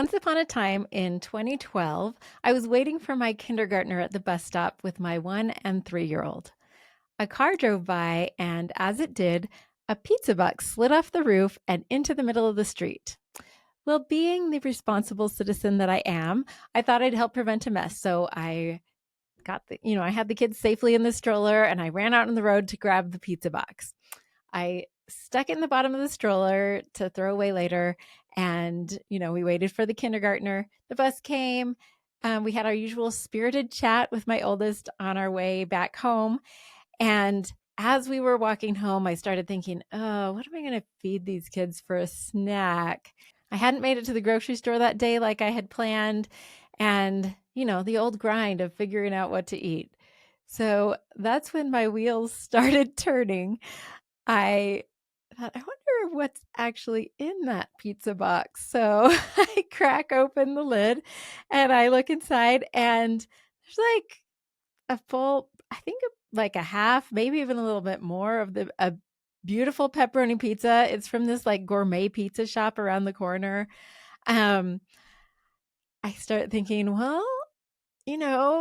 Once upon a time in 2012, I was waiting for my kindergartner at the bus stop with my 1 and 3-year-old. A car drove by, and as it did, a pizza box slid off the roof and into the middle of the street. Well, being the responsible citizen that I am, I thought I'd help prevent a mess. So I had the kids safely in the stroller and I ran out on the road to grab the pizza box. I stuck it in the bottom of the stroller to throw away later. And, we waited for the kindergartner. The bus came. We had our usual spirited chat with my oldest on our way back home. And as we were walking home, I started thinking, oh, what am I going to feed these kids for a snack? I hadn't made it to the grocery store that day like I had planned. And, the old grind of figuring out what to eat. So that's when my wheels started turning. I thought, I wonder what's actually in that pizza box. So I crack open the lid and I look inside, and there's like a full, I think like a half, maybe even a little bit more of a beautiful pepperoni pizza. It's from this like gourmet pizza shop around the corner. Um, I start thinking, well,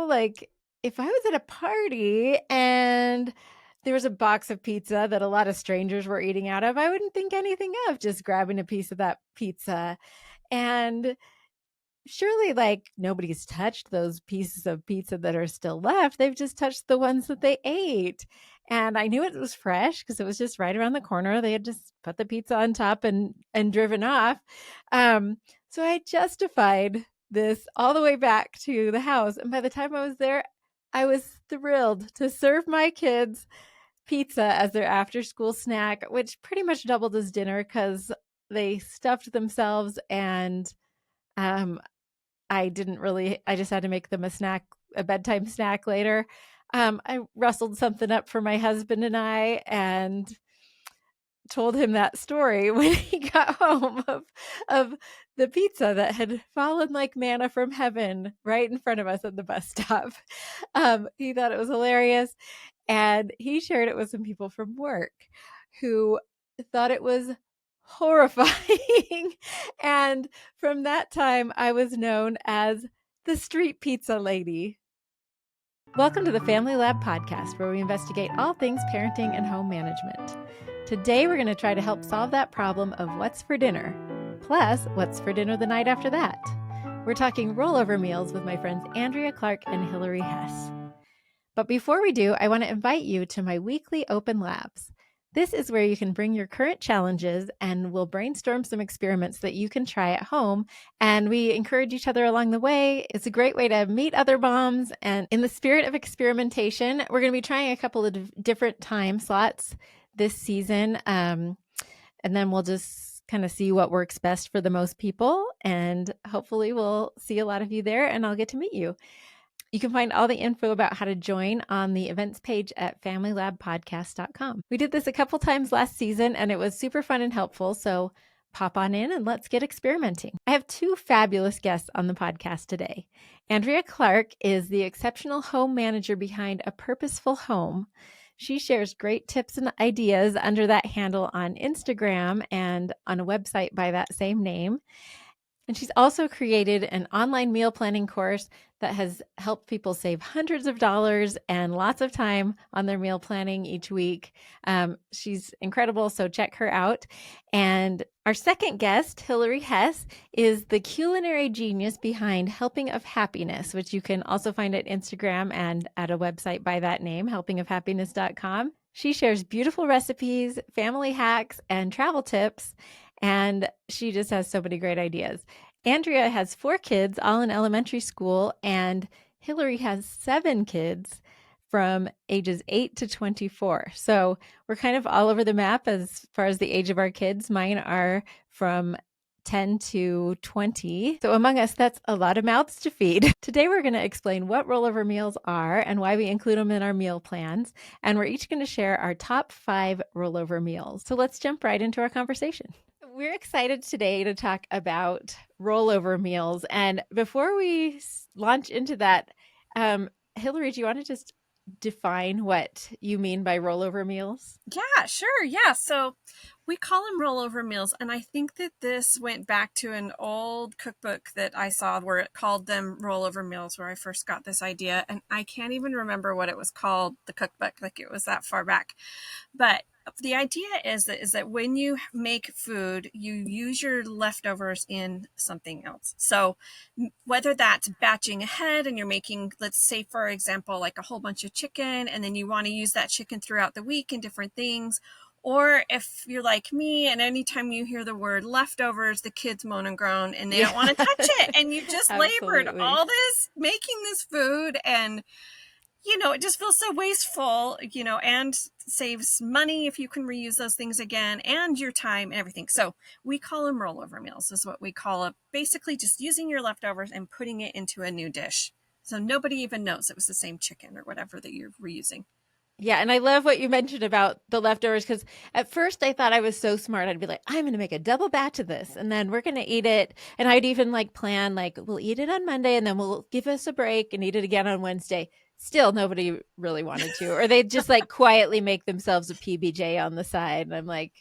like if I was at a party and there was a box of pizza that a lot of strangers were eating out of, I wouldn't think anything of just grabbing a piece of that pizza. And surely, like, nobody's touched those pieces of pizza that are still left. They've just touched the ones that they ate. And I knew it was fresh because it was just right around the corner. They had just put the pizza on top and driven off. So I justified this all the way back to the house. And by the time I was there, I was thrilled to serve my kids pizza as their after school snack, which pretty much doubled as dinner because they stuffed themselves, and I just had to make them a bedtime snack later. I rustled something up for my husband and I, and told him that story when he got home of the pizza that had fallen like manna from heaven right in front of us at the bus stop. He thought it was hilarious, and he shared it with some people from work who thought it was horrifying. And from that time, I was known as the street pizza lady. Welcome to the Family Lab podcast, where we investigate all things parenting and home management. Today, we're going to try to help solve that problem of what's for dinner, plus what's for dinner the night after that. We're talking rollover meals with my friends Andrea Clark and Hillary Hess. But before we do, I want to invite you to my weekly open labs. This is where you can bring your current challenges, and we'll brainstorm some experiments that you can try at home. And we encourage each other along the way. It's a great way to meet other moms. And in the spirit of experimentation, we're going to be trying a couple of different time slots this season. And then we'll just kind of see what works best for the most people. And hopefully we'll see a lot of you there, and I'll get to meet you. You can find all the info about how to join on the events page at familylabpodcast.com. We did this a couple times last season, and it was super fun and helpful. So pop on in and let's get experimenting. I have two fabulous guests on the podcast today. Andrea Clark is the exceptional home manager behind A Purposeful Home. She shares great tips and ideas under that handle on Instagram and on a website by that same name. And she's also created an online meal planning course that has helped people save hundreds of dollars and lots of time on their meal planning each week. She's incredible, so check her out. And our second guest, Hillary Hess, is the culinary genius behind Helping of Happiness, which you can also find at Instagram and at a website by that name, helpingofhappiness.com. She shares beautiful recipes, family hacks, and travel tips, and she just has so many great ideas. Andrea has 4 kids, all in elementary school, and Hillary has 7 kids from ages 8 to 24. So we're kind of all over the map as far as the age of our kids. Mine are from 10 to 20. So among us, that's a lot of mouths to feed. Today, we're going to explain what rollover meals are and why we include them in our meal plans. And we're each going to share our top 5 rollover meals. So let's jump right into our conversation. We're excited today to talk about rollover meals. And before we launch into that, Hillary, do you want to just define what you mean by rollover meals? Yeah, sure. Yeah. So we call them rollover meals. And I think that this went back to an old cookbook that I saw where it called them rollover meals, where I first got this idea. And I can't even remember what it was called, the cookbook, like it was that far back. But the idea is that when you make food, you use your leftovers in something else. So whether that's batching ahead and you're making, let's say, for example, like a whole bunch of chicken, and then you want to use that chicken throughout the week in different things. Or if you're like me and anytime you hear the word leftovers, the kids moan and groan and they Yeah, don't want to touch it. And you've just labored absolutely. all this making this food, and it just feels so wasteful, and saves money if you can reuse those things again, and your time and everything. So we call them rollover meals, is what we call it. Basically just using your leftovers and putting it into a new dish. So nobody even knows it was the same chicken or whatever that you're reusing. Yeah, and I love what you mentioned about the leftovers because at first I thought I was so smart. I'd be like, I'm going to make a double batch of this and then we're going to eat it. And I'd even like plan, like, we'll eat it on Monday and then we'll give us a break and eat it again on Wednesday. Still, nobody really wanted to, or they'd just like quietly make themselves a PBJ on the side. And I'm like,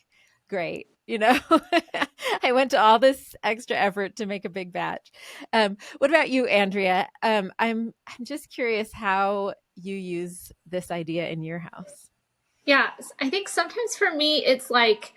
great. I went to all this extra effort to make a big batch. What about you, Andrea? I'm just curious how you use this idea in your house. Yeah, I think sometimes for me, it's like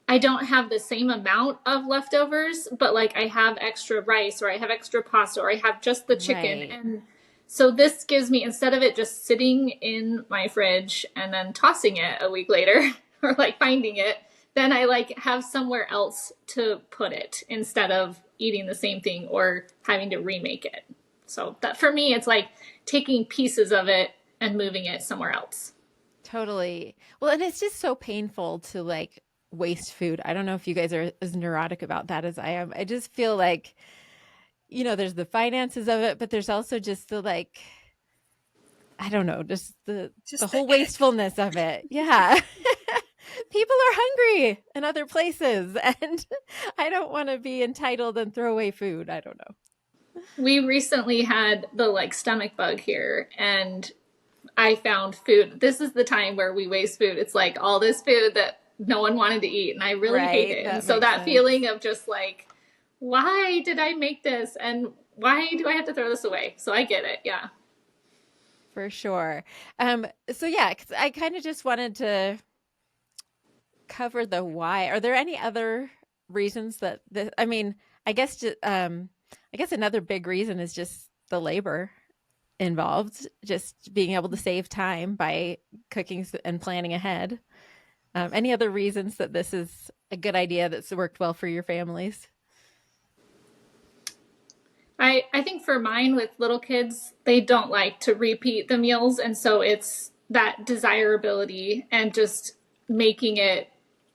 I don't have the same amount of leftovers, but like I have extra rice or I have extra pasta or I have just the chicken. Right. And so this gives me, instead of it just sitting in my fridge and then tossing it a week later or like finding it, then I like have somewhere else to put it instead of eating the same thing or having to remake it. So that for me, it's like taking pieces of it and moving it somewhere else. Totally. Well, and it's just so painful to like waste food. I don't know if you guys are as neurotic about that as I am. I just feel like, there's the finances of it, but there's also just the like, I don't know, just the Just the whole ick. wastefulness of it. Yeah. People are hungry in other places and I don't want to be entitled and throw away food. I don't know. We recently had the like stomach bug here and I found food. This is the time where we waste food. It's like all this food that no one wanted to eat and I really hate Right. it. And That so makes that sense. feeling of just like why did I make this and why do I have to throw this away? So I get it. Yeah. For sure. So yeah, 'cause I kind of just wanted to cover the why. Are there any other reasons that I mean, I guess I guess another big reason is just the labor involved, just being able to save time by cooking and planning ahead. Any other reasons that this is a good idea that's worked well for your families? I think for mine with little kids, they don't like to repeat the meals and so it's that desirability and just making it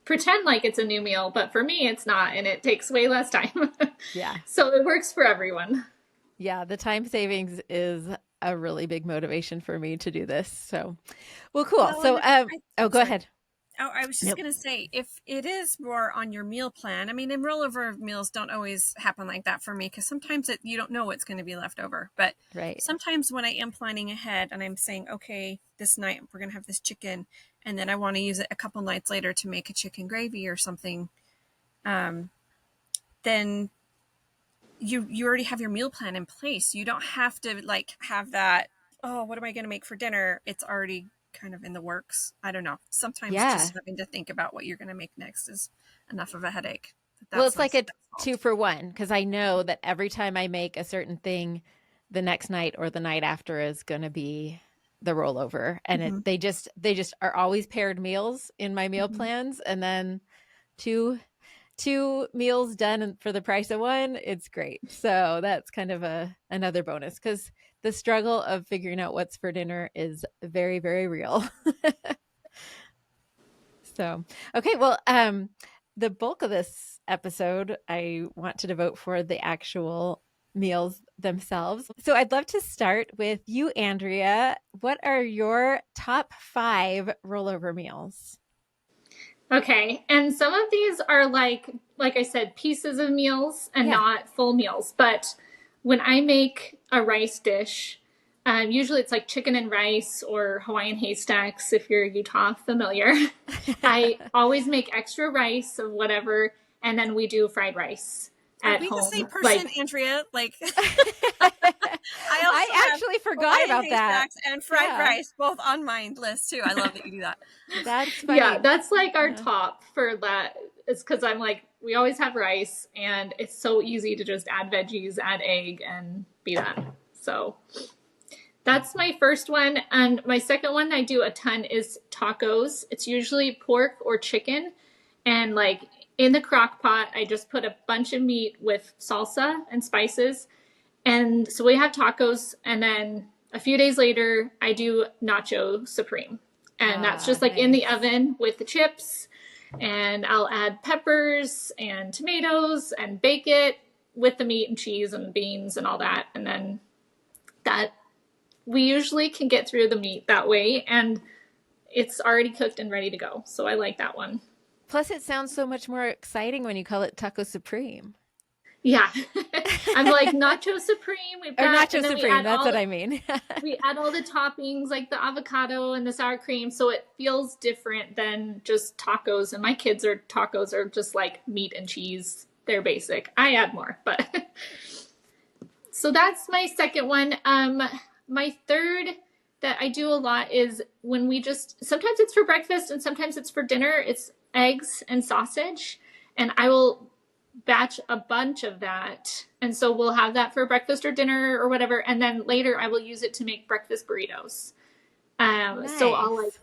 pretend like it's a new meal, but for me it's not and it takes way less time. Yeah. So it works for everyone. Yeah, the time savings is a really big motivation for me to do this. So, well, cool. Well, So, and oh, I'm go sorry. ahead. Oh, I was just Nope. going to say, if it is more on your meal plan, I mean, and rollover meals don't always happen like that for me because sometimes you don't know what's going to be left over. But Right. sometimes when I am planning ahead and I'm saying, okay, this night we're going to have this chicken, and then I want to use it a couple nights later to make a chicken gravy or something, um, then you already have your meal plan in place. You don't have to like have that, oh, what am I going to make for dinner? It's already kind of in the works. I don't know. Sometimes Yeah. just having to think about what you're going to make next is enough of a headache. But Well, that's it's my like a two fault. for one because I know that every time I make a certain thing, the next night or the night after is going to be the rollover, and Mm-hmm. they just are always paired meals in my meal Mm-hmm. plans, and then two two meals done for the price of one. It's great. So that's kind of a another bonus because the struggle of figuring out what's for dinner is very very real. So, okay, well, the bulk of this episode I want to devote for the actual meals themselves. So, I'd love to start with you, Andrea. What are your top 5 rollover meals? Okay. And some of these are like I said, pieces of meals and Yeah. not full meals. But when I make a rice dish, Usually it's like chicken and rice or Hawaiian Haystacks if you're Utah familiar. I always make extra rice of whatever, and then we do fried rice Are at we the same home. person, Like, Andrea? Like, I also I have actually forgot Hawaiian about that. Haystacks and fried Yeah, rice both on my list too. I love that you do that. that's yeah, funny. that's like our Yeah. top for that. It's because I'm like, we always have rice, and it's so easy to just add veggies, add egg, and be done. So that's my first one. And my second one I do a ton is tacos. It's usually pork or chicken. And like in the crock pot, I just put a bunch of meat with salsa and spices. And so we have tacos. And then a few days later, I do nacho supreme. And that's Ah, just like in the nice. oven with the chips. And I'll add peppers and tomatoes and bake it with the meat and cheese and beans and all that. And then that we usually can get through the meat that way, and it's already cooked and ready to go. So I like that one. Plus, it sounds so much more exciting when you call it Taco Supreme. Yeah. I'm like nacho supreme. We've Or got, and Nacho then Supreme, that's what I mean. we add all the toppings like the avocado and the sour cream, so it feels different than just tacos. And my kids are tacos are just like meat and cheese. They're basic. I add more, but so that's my second one. My third that I do a lot is when we just sometimes it's for breakfast and sometimes it's for dinner. It's eggs and sausage, and I will batch a bunch of that. And so we'll have that for breakfast or dinner or whatever. And then later I will use it to make breakfast burritos. So I'll like, Nice.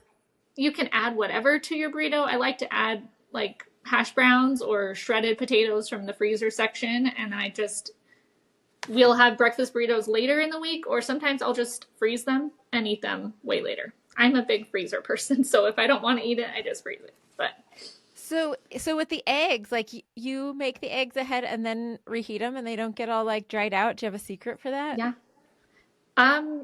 you can add whatever to your burrito. I like to add like hash browns or shredded potatoes from the freezer section. And we'll have breakfast burritos later in the week, or sometimes I'll just freeze them and eat them way later. I'm a big freezer person. So if I don't want to eat it, I just freeze it. But So with the eggs, like you make the eggs ahead and then reheat them and they don't get all like dried out. Do you have a secret for that? yeah,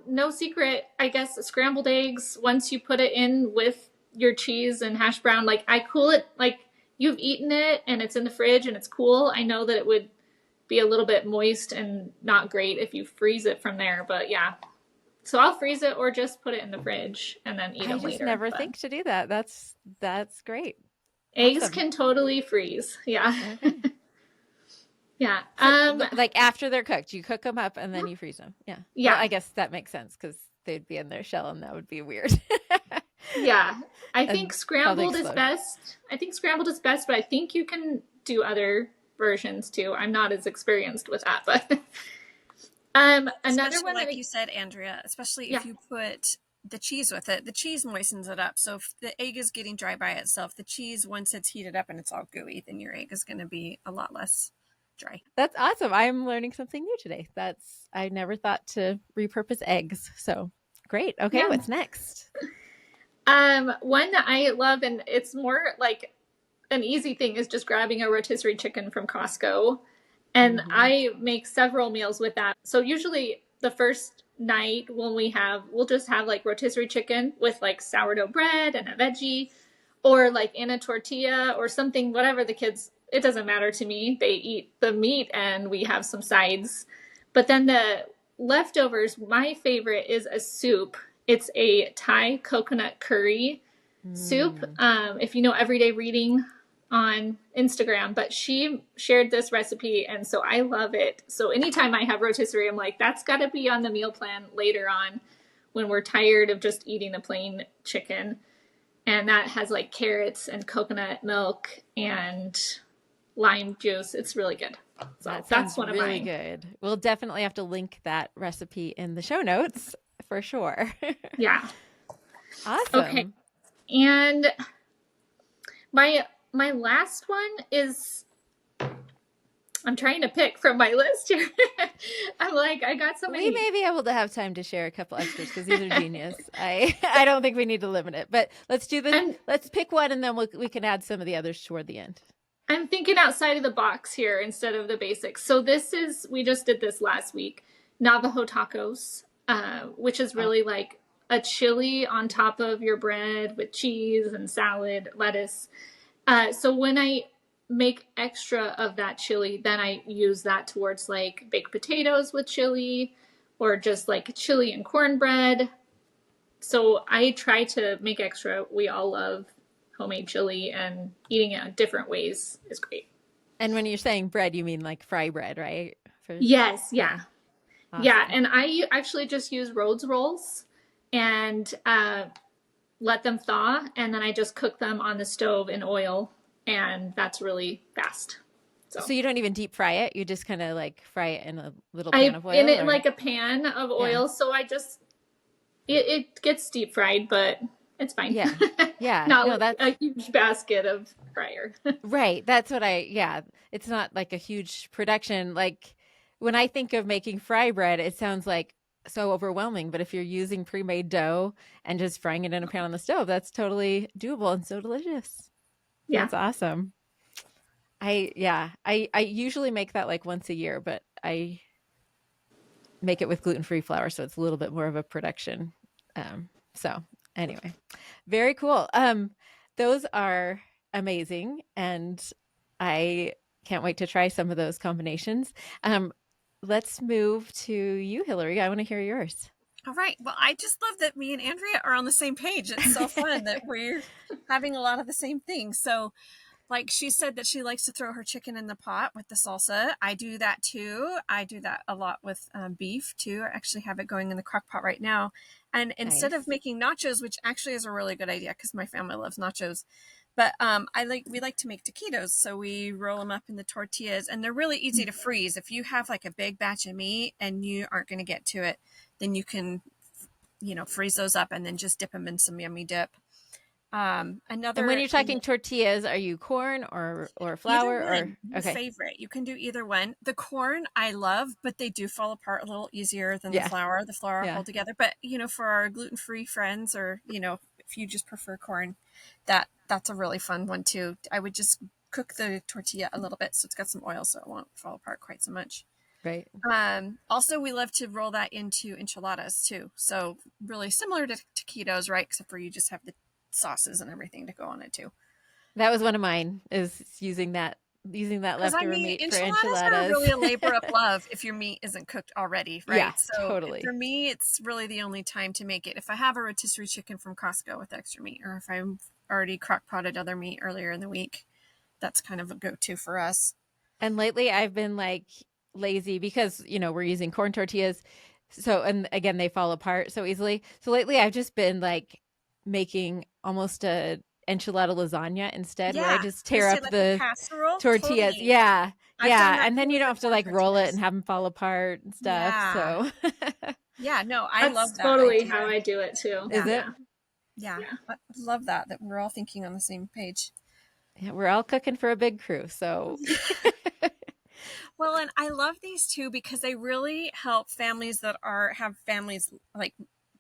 no secret. I guess scrambled eggs, once you put it in with your cheese and hash brown, like I cool it, like you've eaten it and it's in the fridge and it's cool. I know that it would be a little bit moist and not great if you freeze it from there, but yeah. So I'll freeze it or just put it in the fridge and then eat I them just later. never But think to do that. That's great. eggs Awesome. can totally freeze. Yeah. Okay. Yeah. So like after they're cooked, you cook them up and then you freeze them. Yeah. Well, Yeah. I guess that makes sense because they'd be in their shell and that would be weird. Yeah. I think And probably scrambled is explode. best. I think scrambled is best, but I think you can do other versions too. I'm not as experienced with that, but another Especially one that like you said, Andrea, especially yeah. if you put the cheese with it, the cheese moistens it up. So if the egg is getting dry by itself, the cheese, once it's heated up and it's all gooey, then your egg is going to be a lot less dry. That's awesome. I'm learning something new today. I never thought to repurpose eggs. So great. Okay, Yeah. what's next? One that I love, and it's more like an easy thing, is just grabbing a rotisserie chicken from Costco. And Hmm. I make several meals with that. So usually the first night when we'll just have like rotisserie chicken with like sourdough bread and a veggie, or like in a tortilla or something, whatever the kids, it doesn't matter to me. They eat the meat and we have some sides. But then the leftovers, my favorite is a soup. It's a Thai coconut curry soup. Mm. If you know Everyday Reading on Instagram, but she shared this recipe and so I love it. So anytime I have rotisserie, I'm like, that's got to be on the meal plan later on when we're tired of just eating the plain chicken. And that has like carrots and coconut milk and lime juice. It's really good. So That that's sounds one of really mine. good. We'll definitely have to link that recipe in the show notes for sure. Yeah. Okay. Awesome. And my last one is, I'm trying to pick from my list here. I'm like, I got so many. We may be able to have time to share a couple extras because these are genius. I don't think we need to limit it, but let's pick one and then we can add some of the others toward the end. I'm thinking outside of the box here instead of the basics. So we just did this last week, Navajo tacos, which is really like a chili on top of your bread with cheese and salad, lettuce. So when I make extra of that chili, then I use that towards like baked potatoes with chili or just like chili and cornbread. So I try to make extra. We all love homemade chili, and eating it in different ways is great. And when you're saying bread, you mean like fry bread, right? For Yes, yeah, yeah. Yeah, awesome. and I actually just use Rhodes rolls and let them thaw, and then I just cook them on the stove in oil, and that's really fast. So So you don't even deep fry it. You just kind of like fry it in a little pan I of in oil, it in or like a pan of yeah, oil, so I just it gets deep fried, but it's fine. yeah, yeah. Not No, like that's a huge basket of fryer. right. That's what I, yeah. It's not like a huge production. Like when I think of making fry bread, it sounds like so overwhelming. But if you're using pre-made dough and just frying it in a pan on the stove, that's totally doable and so delicious. Yeah. That's awesome. I usually make that like once a year, but I make it with gluten-free flour, so it's a little bit more of a production. So anyway, very cool. Those are amazing, and I can't wait to try some of those combinations. Um, let's move to you, Hillary. I want to hear yours. All right. Well, I just love that me and Andrea are on the same page. It's so fun that we're having a lot of the same things. So, like she said that she likes to throw her chicken in the pot with the salsa. I do that too. I do that a lot with beef too. I actually have it going in the crock pot right now. And instead of Nice. making nachos, which actually is a really good idea because my family loves nachos, but we like to make taquitos. So we roll them up in the tortillas, and they're really easy to freeze. If you have like a big batch of meat and you aren't going to get to it, then you can freeze those up and then just dip them in some yummy dip. And when Another you're thing. talking tortillas, are you corn or Either flour one, or your okay? favorite. You can do either one. The corn I love, but they do fall apart a little easier than the Yeah, flour. The flour yeah. hold together. But for our gluten-free friends, or if you just prefer corn, that's a really fun one too. I would just cook the tortilla a little bit so it's got some oil so it won't fall apart quite so much. Right. Also, we love to roll that into enchiladas too. So really similar to taquitos, right? Except for you just have the sauces and everything to go on it too. That was one of mine, is using that Because I leftover mean, meat for enchiladas are enchiladas. really a labor of love if your meat isn't cooked already, Yeah, right? So for totally. me, it's really the only time to make it. If I have a rotisserie chicken from Costco with extra meat, or if I'm already crock potted other meat earlier in the week, that's kind of a go-to for us. And lately I've been like lazy because, we're using corn tortillas. So, and again, they fall apart so easily. So lately I've just been like making almost a enchilada lasagna instead, where I Yeah, just I tear say up like a the casserole, tortillas. totally. Yeah. I've done Yeah. that And too then you with don't the have to corn like roll it and tortillas. have them fall apart and stuff. Yeah, So, yeah, no, I That's love that totally how idea. I do it too. is Yeah, it? Yeah. yeah, Yeah. I love that we're all thinking on the same page. Yeah, we're all cooking for a big crew. So, Well, and I love these too because they really help families that have families like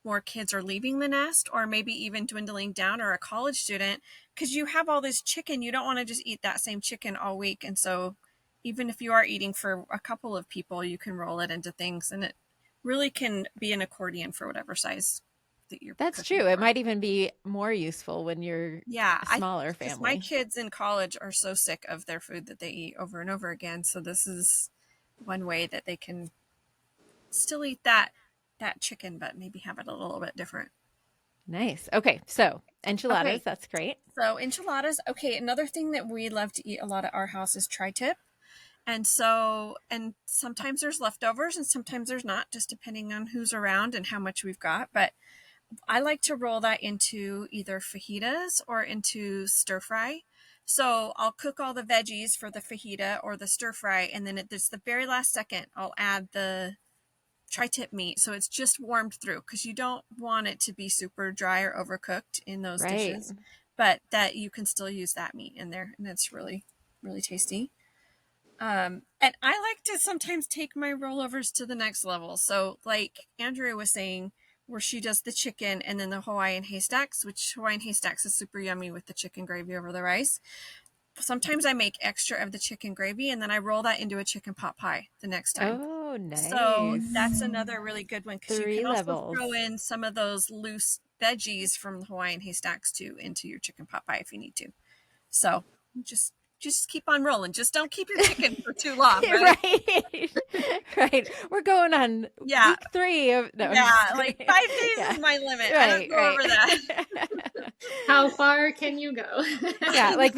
more kids are leaving the nest or maybe even dwindling down, or a college student, because you have all this chicken. You don't want to just eat that same chicken all week. And so even if you are eating for a couple of people, you can roll it into things, and it really can be an accordion for whatever size that you're that's cooking true. It for. might even be more useful when you're Yeah, a I smaller because my family. kids in college are so sick of their food that they eat over and over again. So this is one way that they can still eat that chicken, but maybe have it a little bit different. Nice. Okay. So, enchiladas, Okay, that's great. so enchiladas. Okay, another thing that we love to eat a lot at our house is tri-tip. And sometimes there's leftovers and sometimes there's not, just depending on who's around and how much we've got. But I like to roll that into either fajitas or into stir fry. So I'll cook all the veggies for the fajita or the stir fry, and then at this the very last second, I'll add the tri-tip meat, so it's just warmed through because you don't want it to be super dry or overcooked in those Right. dishes, but that you can still use that meat in there, and it's really really tasty. And I like to sometimes take my rollovers to the next level. So, like Andrea was saying, where she does the chicken and then the Hawaiian haystacks, which Hawaiian haystacks is super yummy with the chicken gravy over the rice. Sometimes I make extra of the chicken gravy and then I roll that into a chicken pot pie the next time. Oh, So that's nice. Mm. another really good one because you Three can also levels. throw in some of those loose veggies from the Hawaiian haystacks too into your chicken pot pie if you need to. So just just keep on rolling. Just don't keep your chicken for too long, right? Right. Right. We're going on Yeah. week 3 of no. Yeah, like 5 days Yeah. is my limit. I Right, don't go over that. How far can you go? Yeah, like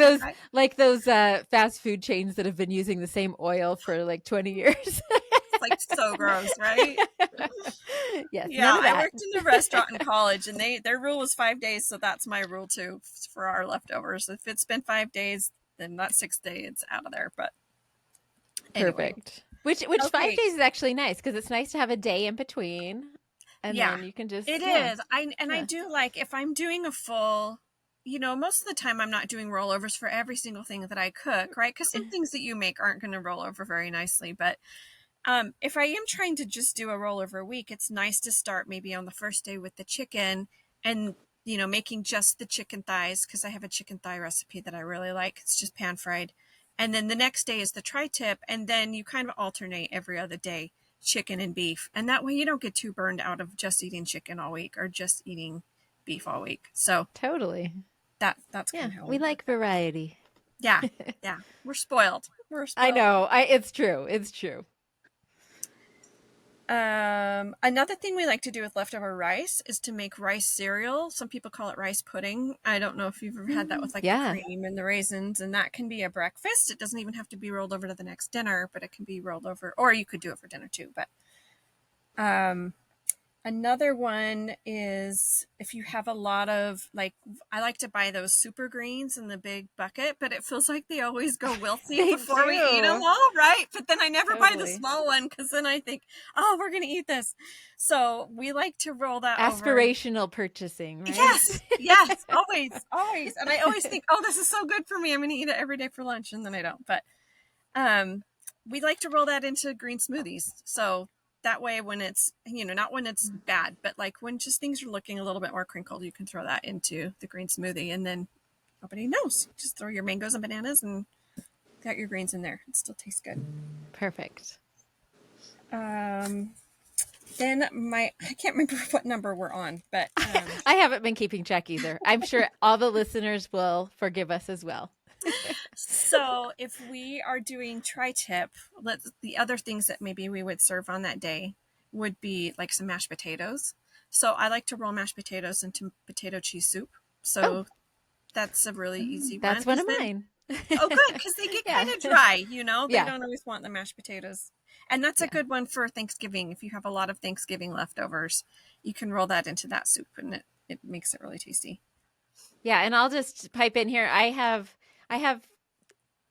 those fast food chains that have been using the same oil for like 20 years. It's like so gross, right? Yes, Yeah, none of I that. worked in a restaurant in college, and their rule was 5 days, so that's my rule too for our leftovers. If it's been 5 days, then that 6th day it's out of there. But anyway, Perfect. Which 5 okay, days is actually nice because it's nice to have a day in between, and yeah, then you can just it yeah. is. I do like if I'm doing a full. Most of the time I'm not doing rollovers for every single thing that I cook, right? Because some things that you make aren't going to roll over very nicely, but if I am trying to just do a rollover a week, it's nice to start maybe on the first day with the chicken and, making just the chicken thighs because I have a chicken thigh recipe that I really like. It's just pan fried. And then the next day is the tri-tip. And then you kind of alternate every other day, chicken and beef. And that way you don't get too burned out of just eating chicken all week or just eating beef all week. So Totally. that's Yeah, kind of how we like variety. Yeah. Yeah. We're spoiled. I know. It's true. It's true. Another thing we like to do with leftover rice is to make rice cereal. Some people call it rice pudding. I don't know if you've ever had that with like the cream and the raisins, and that can be a breakfast. It doesn't even have to be rolled over to the next dinner, but it can be rolled over, or you could do it for dinner too. But another one is if you have a lot of, I like to buy those super greens in the big bucket, but it feels like they always go wilty before we eat them all, right? But then I never buy the small one because then I think, oh, we're going to eat this. So we like to roll that Aspirational purchasing, right? Yes, always, always. And I always think, oh, this is so good for me. I'm going to eat it every day for lunch, and then I don't. But we like to roll that into green smoothies. So that way when it's, not when it's bad, but like when just things are looking a little bit more crinkled, you can throw that into the green smoothie and then nobody knows. Just throw your mangoes and bananas and got your greens in there. It still tastes good. Perfect. Then I can't remember what number we're on, but I haven't been keeping track either. I'm sure all the listeners will forgive us as well. So if we are doing tri-tip, the other things that maybe we would serve on that day would be like some mashed potatoes. So I like to roll mashed potatoes into potato cheese soup. So that's a really easy one. That's one of mine. Oh, good, because they get kind of dry, They don't always want the mashed potatoes. And that's a good one for Thanksgiving. If you have a lot of Thanksgiving leftovers, you can roll that into that soup and it makes it really tasty. Yeah, and I'll just pipe in here. I have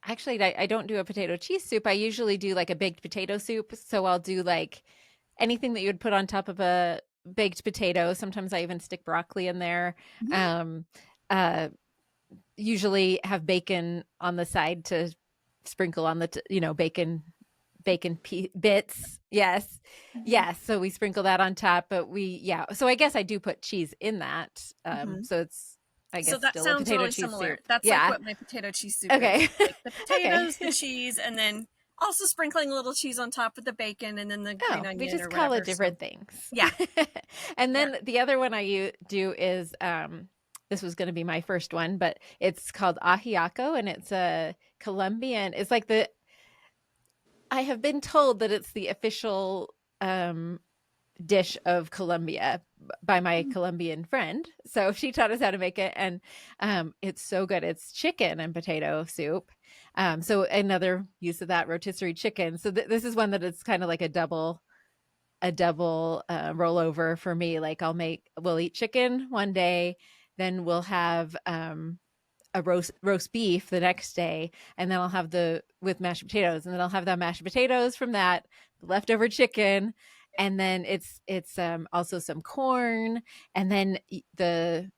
actually, I don't do a potato cheese soup. I usually do like a baked potato soup. So I'll do like anything that you would put on top of a baked potato. Sometimes I even stick broccoli in there. Mm-hmm. Usually have bacon on the side to sprinkle on the, bacon bits. Yes. Mm-hmm. Yes. So we sprinkle that on top, but so I guess I do put cheese in that. So it's, I guess, so that still sounds a potato really cheese similar. Soup. That's like what my potato cheese soup is. Like the potatoes, the cheese, and then also sprinkling a little cheese on top with the bacon and then the green onion. We just or call whatever, it different things. Yeah. And then the other one I do is, this was going to be my first one, but it's called ajiaco, and it's a Colombian. It's like I have been told that it's the official dish of Colombia by my Colombian friend. So she taught us how to make it, and it's so good. It's chicken and potato soup. So another use of that rotisserie chicken. So this is one that it's kind of like a double rollover for me. Like we'll eat chicken one day, then we'll have a roast beef the next day, and then I'll have with mashed potatoes, and then I'll have the mashed potatoes from that, the leftover chicken, and then it's also some corn, and then the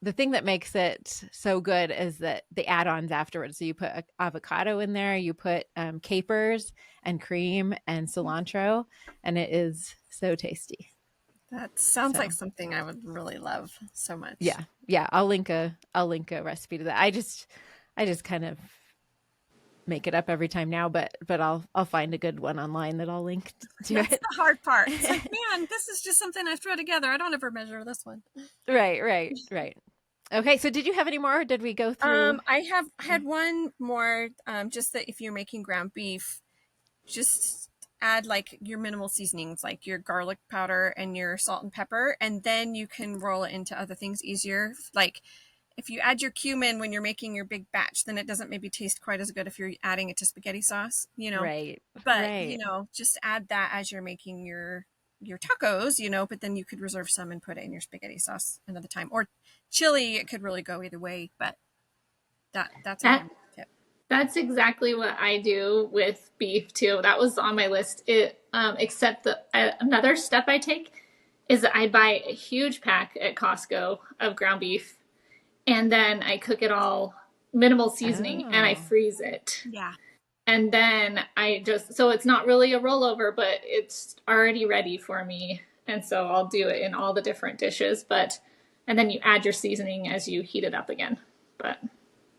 thing that makes it so good is that the add-ons afterwards. So you put avocado in there, you put capers and cream and cilantro, and it is so tasty. That sounds like something I would really love so much. Yeah. I'll link a recipe to that. I just kind of make it up every time now, but I'll find a good one online that I'll link to. That's the hard part. It's like, man, this is just something I throw together. I don't ever measure this one. Right. Okay, so did you have any more? Or did we go through? I have had one more. Just that if you're making ground beef, just add like your minimal seasonings, like your garlic powder and your salt and pepper, and then you can roll it into other things easier. Like if you add your cumin when you're making your big batch, then it doesn't maybe taste quite as good if you're adding it to spaghetti sauce, Right, But, right. just add that as you're making your tacos, but then you could reserve some and put it in your spaghetti sauce another time. Or chili, it could really go either way, but that's a That one tip. that's exactly what I do with beef too. That was on my list. Except the another step I take is I buy a huge pack at Costco of ground beef, and then I cook it all minimal seasoning and I Oh, freeze it. Yeah. And then I just, so it's not really a rollover, but it's already ready for me. And so I'll do it in all the different dishes, and then you add your seasoning as you heat it up again. But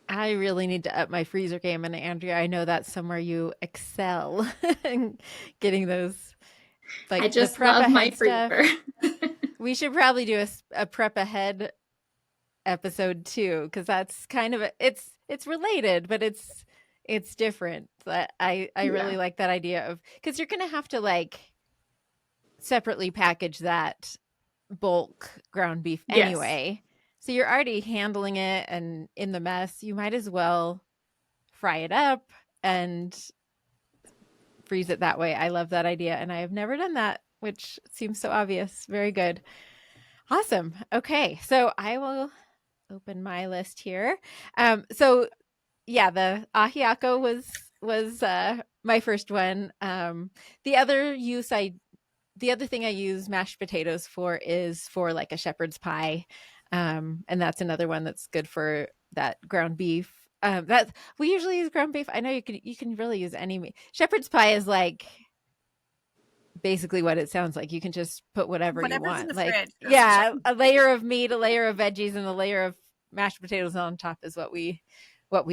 I really need to up my freezer game. And Andrea, I know that's somewhere you excel in getting those, I like the just prep love my ahead stuff. freezer. We should probably do a prep ahead episode too, because that's kind of it's related, but it's different. But I Yeah. really like that idea of, because you're gonna have to like separately package that bulk ground beef Yes. anyway. So you're already handling it and in the mess. You might as well fry it up and freeze it that way. I love that idea. And I have never done that, which seems so obvious. Very good. Awesome. Okay. So I will open my list here. So yeah, the ahiako was my first one. The other use I the other thing I use mashed potatoes for is for like a shepherd's pie. And that's another one that's good for that ground beef. That we usually use ground beef. I know you can really use any meat. Shepherd's pie is like basically what it sounds like. You can just put whatever you Whatever's in want. the Like, fridge goes in yeah, shepherd's a pie. layer of meat, a layer of veggies, and a layer of mashed potatoes on top is what we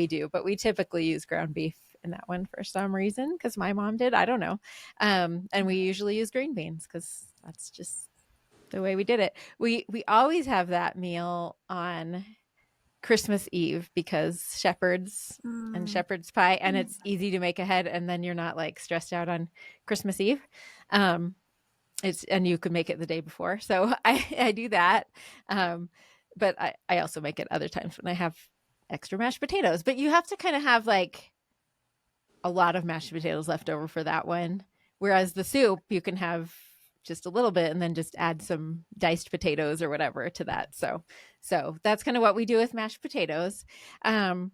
do. But we typically use ground beef in that one for some reason, because my mom did. I don't know. And we usually use green beans because that's just the way we did it. We always have that meal on Christmas Eve because Mm. shepherd's pie, and it's easy to make ahead, and then you're not like stressed out on Christmas Eve. Um, and you could make it the day before, so I do that. Um, but I also make it other times when I have extra mashed potatoes. But you have to kind of have like a lot of mashed potatoes left over for that one. Whereas the soup, you can have just a little bit and then just add some diced potatoes or whatever to that. So that's kind of what we do with mashed potatoes. Um,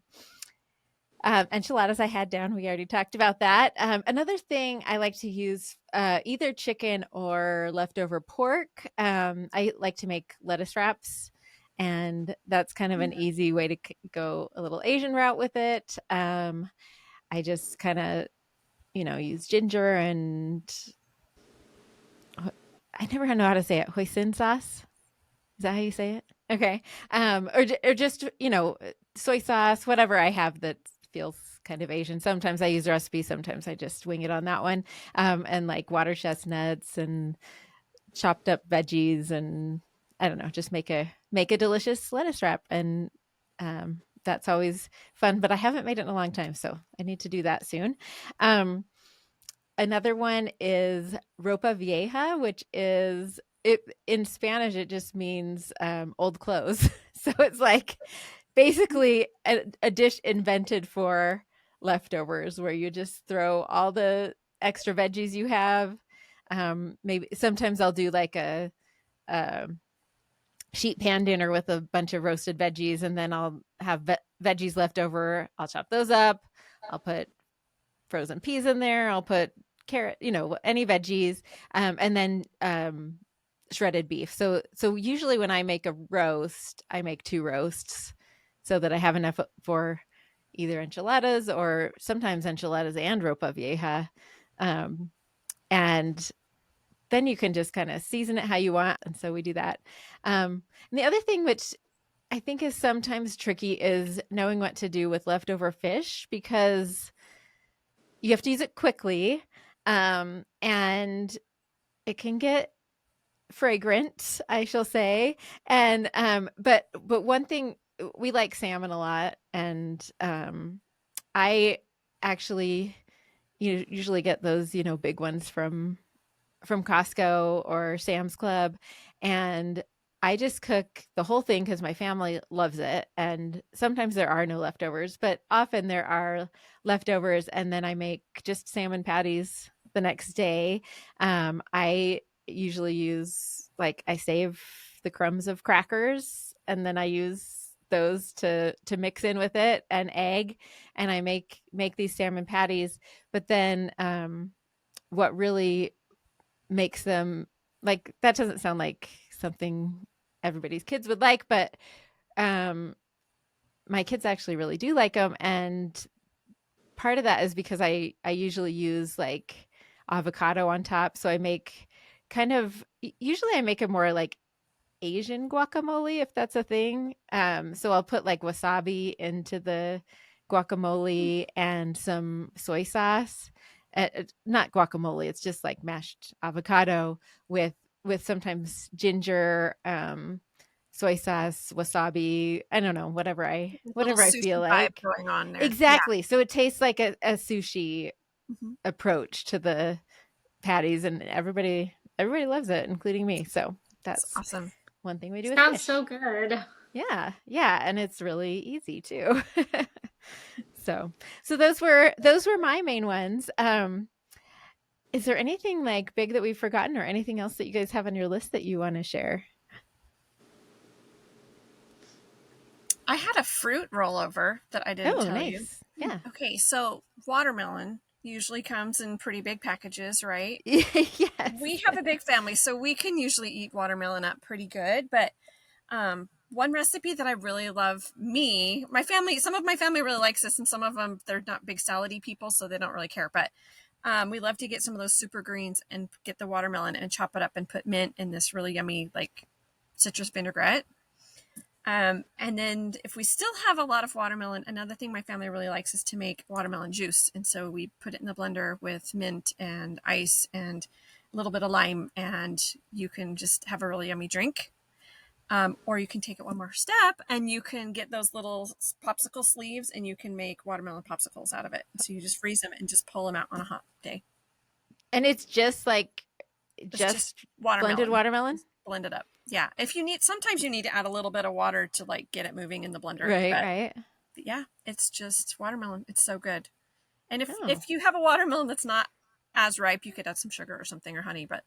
enchiladas I had down. We already talked about that. Another thing I like to use either chicken or leftover pork. I like to make lettuce wraps, and that's kind of an easy way to go a little Asian route with it. I just kind of use ginger and I never know how to say it. Hoisin sauce. Is that how you say it? Okay. Or just, soy sauce, whatever I have that feels kind of Asian. Sometimes I use recipes, sometimes I just wing it on that one. And like water chestnuts and chopped up veggies, and I don't know, just make a delicious lettuce wrap. And that's always fun, but I haven't made it in a long time, so I need to do that soon. Um, Another one is ropa vieja, which is it in Spanish. It just means old clothes. So it's like basically a dish invented for leftovers, where you just throw all the extra veggies you have. Maybe sometimes I'll do like a sheet pan dinner with a bunch of roasted veggies, and then I'll have veggies left over. I'll chop those up. I'll put frozen peas in there. I'll put carrot, any veggies, and then shredded beef. So usually when I make a roast, I make two roasts so that I have enough for either enchiladas or sometimes enchiladas and ropa vieja. Um, and then you can just kind of season it how you want. And so we do that. And the other thing, which I think is sometimes tricky, is knowing what to do with leftover fish, because you have to use it quickly, and it can get fragrant, I shall say. And but one thing, we like salmon a lot, and I actually usually get those, big ones from Costco or Sam's Club, and I just cook the whole thing because my family loves it, and sometimes there are no leftovers, but often there are leftovers, and then I make just salmon patties the next day. I usually use I save the crumbs of crackers, and then I use those to mix in with it, and egg, and I make these salmon patties. But then what really makes them that doesn't sound like something everybody's kids would like, but um my kids actually really do like them, and part of that is because I usually use avocado on top, so I make usually I make a more Asian guacamole, if that's a thing. So I'll put wasabi into the guacamole and some soy sauce. Not guacamole, it's just mashed avocado with sometimes ginger, soy sauce, wasabi. I don't know, Little whatever I sushi feel vibe like. going on there. Yeah. Exactly. So it tastes like a sushi Mhm. approach to the patties, and everybody loves it, including me. So That's that's awesome. one thing we do with Sounds fish. so good. Yeah, yeah, and it's really easy too. So those were my main ones. Is there anything big that we've forgotten, or anything else that you guys have on your list that you want to share? I had a fruit rollover that I didn't Oh, tell you. nice. Yeah. Okay, so watermelon usually comes in pretty big packages, right? Yes. We have a big family, so we can usually eat watermelon up pretty good. But one recipe that I really love, some of my family really likes this, and some of them, they're not big salady people, so they don't really care. But we love to get some of those super greens and get the watermelon and chop it up and put mint in this really yummy citrus vinaigrette. And then if we still have a lot of watermelon, another thing my family really likes is to make watermelon juice. And so we put it in the blender with mint and ice and a little bit of lime, and you can just have a really yummy drink. Or you can take it one more step, and you can get those little popsicle sleeves, and you can make watermelon popsicles out of it. So you just freeze them and just pull them out on a hot day. And it's just It's just blended watermelon? Blend it up. Yeah. Sometimes you need to add a little bit of water to get it moving in the blender. Right. But yeah, it's just watermelon. It's so good. And Oh. if you have a watermelon that's not as ripe, you could add some sugar or something, or honey. But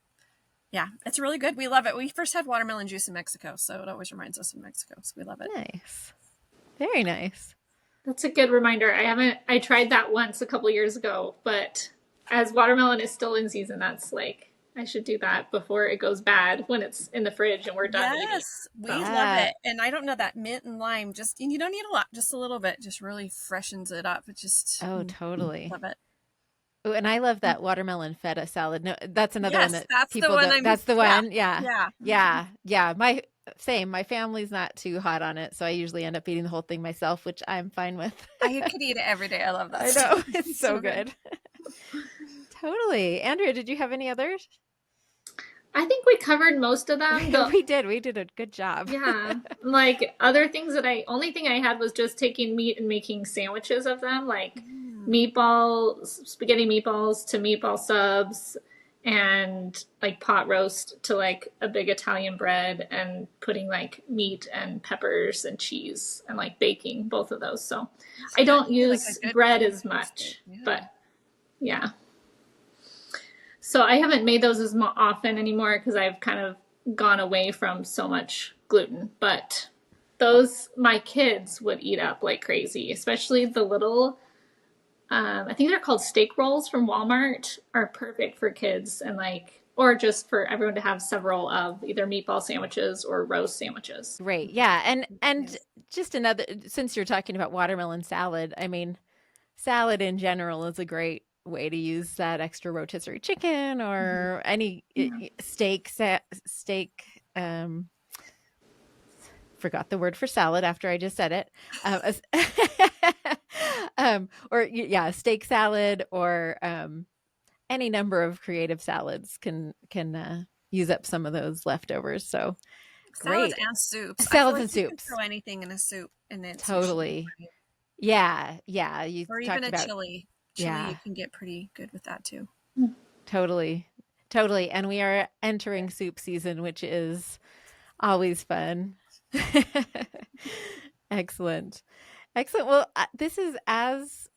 yeah, it's really good. We love it. We first had watermelon juice in Mexico, so it always reminds us of Mexico. So we love it. Nice. Very nice. That's a good reminder. I tried that once a couple years ago, but as watermelon is still in season, that's I should do that before it goes bad when it's in the fridge and we're done eating. Yes, we love it. And I don't know, that mint and lime, you don't need a lot, just a little bit, just really freshens it up. It just, totally. love it. Oh, and I love that watermelon feta salad. No, that's another one that that's people the one. that's the one. Yeah. Yeah. My family's not too hot on it, so I usually end up eating the whole thing myself, which I'm fine with. I could eat it every day. I love that. I know. It's so good. Totally. Andrea, did you have any others? I think we covered most of them. We did a good job. Yeah. Other things only thing I had was just taking meat and making sandwiches of them, meatballs, spaghetti meatballs to meatball subs, and pot roast to a big Italian bread, and putting meat and peppers and cheese and baking both of those. So I don't use bread as much, but yeah. So I haven't made those as often anymore because I've kind of gone away from so much gluten. But those, my kids would eat up like crazy, especially the little, I think they're called steak rolls from Walmart, are perfect for kids and or just for everyone to have several of either meatball sandwiches or roast sandwiches. Right. Yeah. And just another, since you're talking about watermelon salad, I mean, salad in general is a great way to use that extra rotisserie chicken or any steak, forgot the word for salad after I just said it. Steak salad or any number of creative salads can use up some of those leftovers. So Salads great. and soups. I feel Salads like and you can soups. throw anything in a soup and it's usually Totally. great. Yeah. Yeah. You Or even talked a about, chili. Chili yeah, you can get pretty good with that too. totally. Totally. And we are entering soup season, which is always fun. Excellent. Excellent. Well, this is as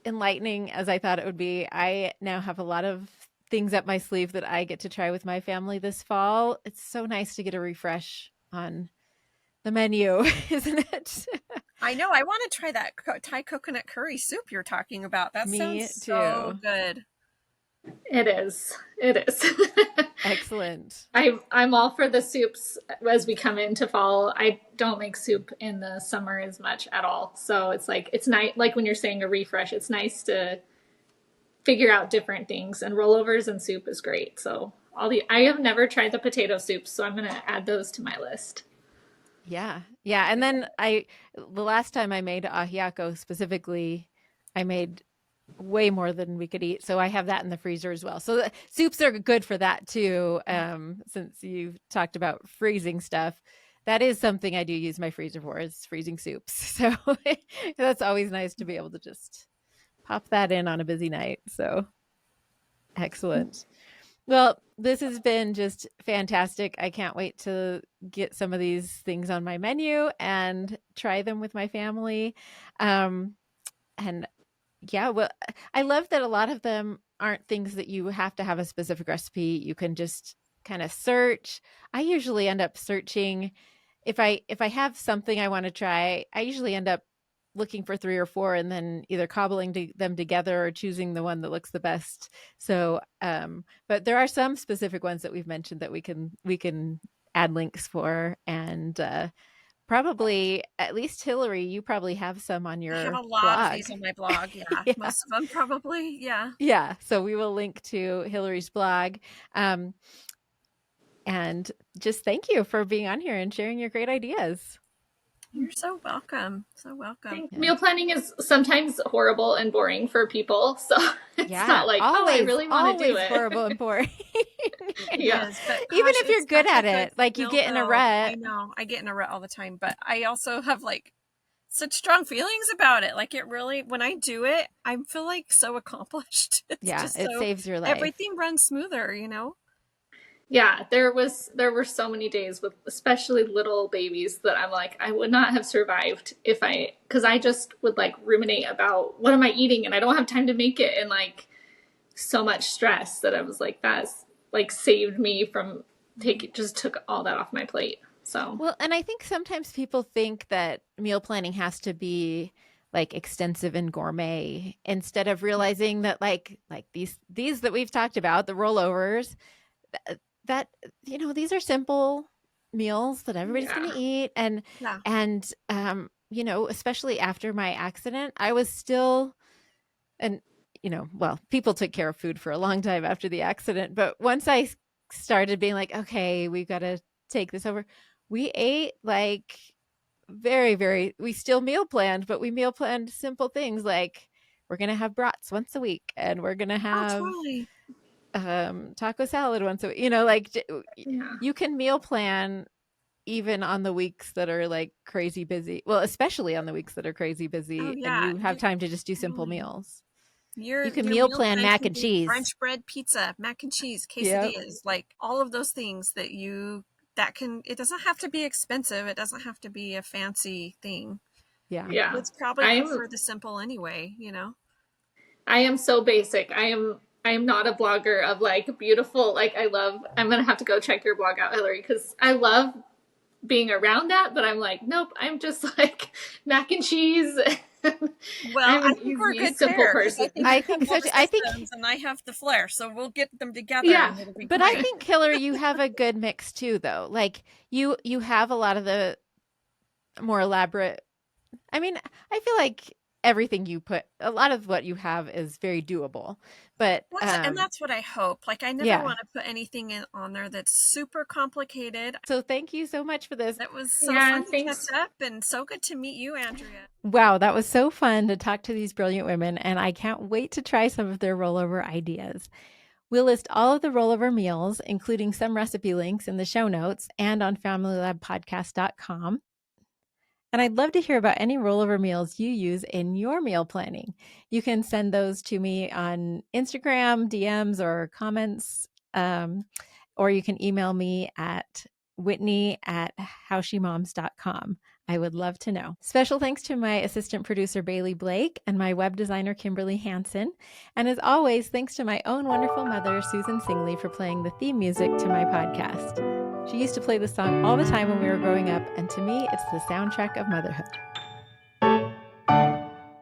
enlightening as I thought it would be. I now have a lot of things up my sleeve that I get to try with my family this fall. It's so nice to get a refresh on the menu, isn't it? I know. I want to try that Thai coconut curry soup you're talking about. That Me sounds so too. good. It is. It is. Excellent. I'm all for the soups as we come into fall. I don't make soup in the summer as much at all. So it's like it's nice, like when you're saying a refresh, it's nice to figure out different things, and rollovers and soup is great. So I have never tried the potato soups, so I'm gonna add those to my list. Yeah. Yeah. And then the last time I made ahiako specifically, I made way more than we could eat. So I have that in the freezer as well. So the soups are good for that too. Since you talked about freezing stuff, that is something I do use my freezer for, is freezing soups. So that's always nice to be able to just pop that in on a busy night. So excellent. Well, this has been just fantastic. I can't wait to get some of these things on my menu and try them with my family. Um, and yeah, well, I love that a lot of them aren't things that you have to have a specific recipe. You can just kind of search. I usually end up searching if I have something I want to try. I usually end up looking for 3 or 4 and then either cobbling them together or choosing the one that looks the best. So, but there are some specific ones that we've mentioned that we can add links for, and probably at least Hillary, you probably have some on I have a your lot of blog. these on my blog. Yeah. Yeah. Most of them probably. Yeah. Yeah. So we will link to Hillary's blog. Um, and just thank you for being on here and sharing your great ideas. You're so welcome. So I welcome. think Yeah. meal planning is sometimes horrible and boring for people, so it's Yeah. not like, oh, I really want to do Always it. horrible and boring. It Yeah. is, but Even gosh, if you're it's good such a at good it, like you skill get in a though. I rut. know. I get in a rut all the time, but I also have like such strong feelings about it. Like it really, when I do it, I feel like so accomplished. It's Yeah, just it so saves your life. everything runs smoother, you know? Yeah, there were so many days with especially little babies that I'm like, I would not have survived if because I just would like ruminate about what am I eating and I don't have time to make it, and like so much stress that I was like, that's like saved me from just took all that off my plate. So Well, and I think sometimes people think that meal planning has to be like extensive and gourmet instead of realizing that like these that we've talked about, the rollovers, that these are simple meals that everybody's yeah. going to eat. And Yeah. especially after my accident, I was still, and well, people took care of food for a long time after the accident, but once I started being like, okay, we've got to take this over, we ate like very, very, we still meal planned, but we meal planned simple things like we're going to have brats once a week and we're going to Oh, have totally. taco salad once a week. Like Yeah. you can meal plan even on the weeks that are like crazy busy. Well, especially on the weeks that are crazy busy, Oh, and yeah. you have time to just do simple Totally. meals. Your You can your meal meal plan plan mac can and be cheese. French bread pizza, mac and cheese, Yep. quesadillas, like all of those things it doesn't have to be expensive. It doesn't have to be a fancy thing. Yeah. Yeah. Let's probably prefer the simple anyway, I am so basic. I am not a blogger of like beautiful, like I'm gonna have to go check your blog out, Hillary, because I love being around that, but I'm like, nope, I'm just like mac and cheese. Well, I'm I an think we're a easy, good simple pair because person. I think so. I think and I have the flair, so we'll get them together. Yeah. And it'll be But great. I think, Hillary, you have a good mix too, though. Like you have a lot of the more elaborate. I mean, I feel like everything you put, a lot of what you have is very doable. But that's what I hope. Like I never yeah. want to put anything on there that's super complicated. So thank you so much for this. That was so fun to catch up, and so good to meet you, Andrea. Wow, that was so fun to talk to these brilliant women, and I can't wait to try some of their rollover ideas. We'll list all of the rollover meals, including some recipe links in the show notes and on familylabpodcast.com. And I'd love to hear about any rollover meals you use in your meal planning. You can send those to me on Instagram, DMs, or comments, or you can email me at whitney@howshemoms.com. I would love to know. Special thanks to my assistant producer, Bailey Blake, and my web designer, Kimberly Hansen. And as always, thanks to my own wonderful mother, Susan Singley, for playing the theme music to my podcast. She used to play this song all the time when we were growing up, and to me, it's the soundtrack of motherhood.